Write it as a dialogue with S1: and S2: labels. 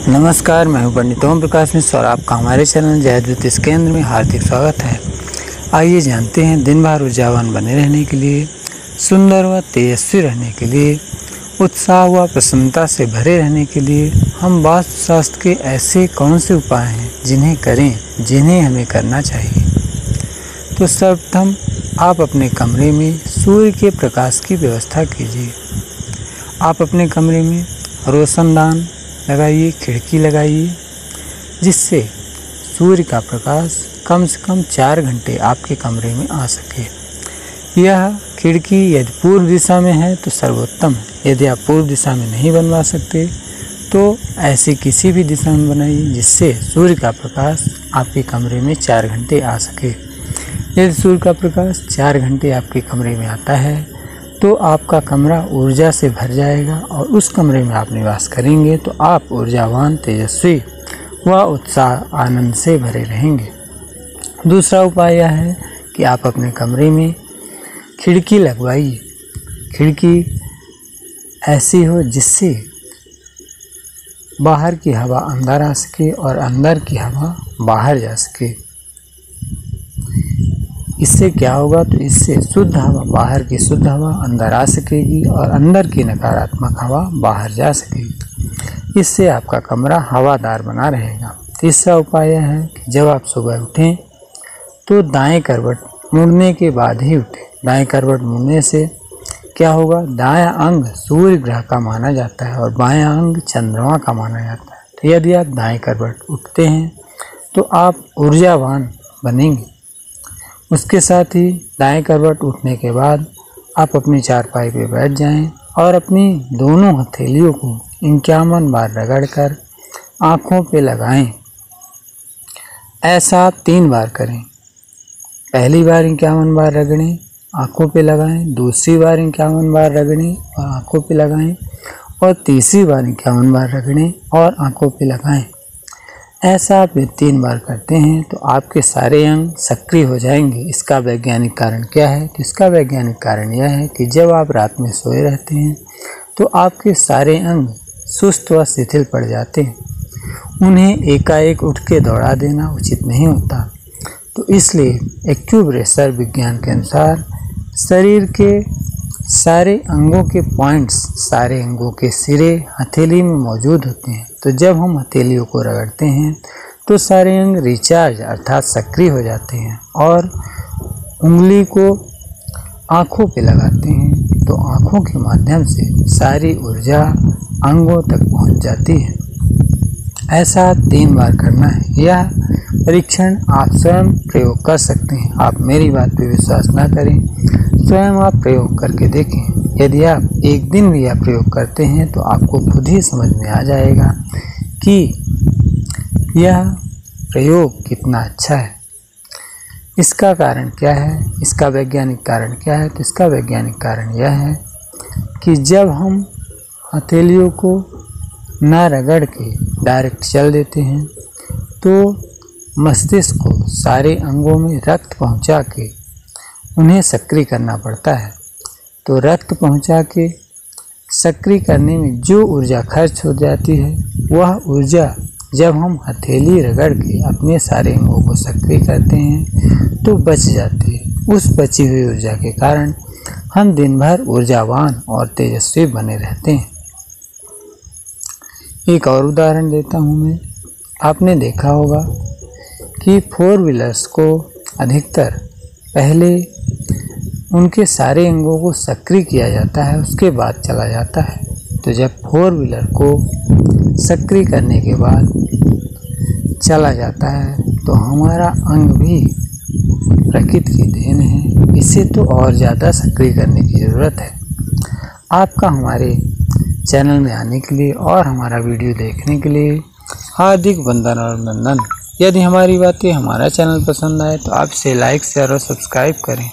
S1: नमस्कार, मैं हूं पंडित ओम प्रकाश मिश्र और आपका हमारे चैनल जय ज्योतिष केंद्र में हार्दिक स्वागत है। आइए जानते हैं दिन भर ऊर्जावान बने रहने के लिए, सुंदर व तेजस्वी रहने के लिए, उत्साह व प्रसन्नता से भरे रहने के लिए हम वास्तुशास्त्र के ऐसे कौन से उपाय हैं जिन्हें करें, जिन्हें हमें करना चाहिए। तो सर्वप्रथम आप अपने कमरे में सूर्य के प्रकाश की व्यवस्था कीजिए। आप अपने कमरे में रोशनदान लगाइए, खिड़की लगाइए, जिससे सूर्य का प्रकाश कम से कम 4 घंटे आपके कमरे में आ सके। यह खिड़की यदि पूर्व दिशा में है तो सर्वोत्तम है। यदि आप पूर्व दिशा में नहीं बनवा सकते तो ऐसी किसी भी दिशा में बनाइए जिससे सूर्य का प्रकाश आपके कमरे में 4 घंटे आ सके। यदि सूर्य का प्रकाश 4 घंटे आपके कमरे में आता है तो आपका कमरा ऊर्जा से भर जाएगा और उस कमरे में आप निवास करेंगे तो आप ऊर्जावान, तेजस्वी व उत्साह आनंद से भरे रहेंगे। दूसरा उपाय यह है कि आप अपने कमरे में खिड़की लगवाइए। खिड़की ऐसी हो जिससे बाहर की हवा अंदर आ सके और अंदर की हवा बाहर जा सके। इससे क्या होगा, तो इससे शुद्ध हवा, बाहर की शुद्ध हवा अंदर आ सकेगी और अंदर की नकारात्मक हवा बाहर जा सकेगी। इससे आपका कमरा हवादार बना रहेगा। तीसरा उपाय यह है कि जब आप सुबह उठें तो दाएं करवट मुड़ने के बाद ही उठें। दाएं करवट मुड़ने से क्या होगा, दायां अंग सूर्य ग्रह का माना जाता है और बायां अंग चंद्रमा का माना जाता है। तो यदि आप दाएं करवट उठते हैं तो आप ऊर्जावान बनेंगे। उसके साथ ही दाएं करवट उठने के बाद आप अपनी चारपाई पे बैठ जाएं और अपनी दोनों हथेलियों को 51 बार रगड़कर आँखों पे लगाएं। ऐसा आप 3 बार करें। पहली बार 51 बार रगड़ें, आँखों पे लगाएं। दूसरी बार 51 बार रगड़ें और आँखों पे लगाएं और तीसरी बार 51 बार रगड़ें और आँखों पे लगाएं। ऐसा आप 3 बार करते हैं तो आपके सारे अंग सक्रिय हो जाएंगे। इसका वैज्ञानिक कारण क्या है? तो इसका वैज्ञानिक कारण यह है कि जब आप रात में सोए रहते हैं तो आपके सारे अंग सुस्त व शिथिल पड़ जाते हैं। उन्हें एकाएक उठ के दौड़ा देना उचित नहीं होता। तो इसलिए एक्यूप्रेशर विज्ञान के अनुसार शरीर के सारे अंगों के पॉइंट्स, सारे अंगों के सिरे हथेली में मौजूद होते हैं। तो जब हम हथेलियों को रगड़ते हैं तो सारे अंग रिचार्ज अर्थात सक्रिय हो जाते हैं और उंगली को आँखों पे लगाते हैं तो आँखों के माध्यम से सारी ऊर्जा अंगों तक पहुंच जाती है। ऐसा 3 बार करना है। यह परीक्षण आप स्वयं प्रयोग कर सकते हैं। आप मेरी बात पे विश्वास ना करें, स्वयं आप प्रयोग करके देखें। यदि आप एक दिन भी यह प्रयोग करते हैं तो आपको खुद ही समझ में आ जाएगा कि यह प्रयोग कितना अच्छा है। इसका कारण क्या है, इसका वैज्ञानिक कारण क्या है? तो इसका वैज्ञानिक कारण यह है कि जब हम हथेलियों को ना रगड़ के डायरेक्ट चल देते हैं तो मस्तिष्क को सारे अंगों में रक्त पहुंचा के उन्हें सक्रिय करना पड़ता है। तो रक्त पहुंचा के सक्रिय करने में जो ऊर्जा खर्च हो जाती है वह ऊर्जा जब हम हथेली रगड़ के अपने सारे अंगों को सक्रिय करते हैं तो बच जाती है। उस बची हुई ऊर्जा के कारण हम दिन भर ऊर्जावान और तेजस्वी बने रहते हैं। एक और उदाहरण देता हूँ मैं। आपने देखा होगा कि 4 व्हीलर्स को अधिकतर पहले उनके सारे अंगों को सक्रिय किया जाता है, उसके बाद चला जाता है। तो जब 4 व्हीलर को सक्रिय करने के बाद चला जाता है तो हमारा अंग भी प्रकृति की देन है, इसे तो और ज़्यादा सक्रिय करने की ज़रूरत है। आपका हमारे चैनल में आने के लिए और हमारा वीडियो देखने के लिए हार्दिक वंदन और अभिनंदन। यदि हमारी बातें, हमारा चैनल पसंद आए तो आप इसे लाइक, शेयर और सब्सक्राइब करें।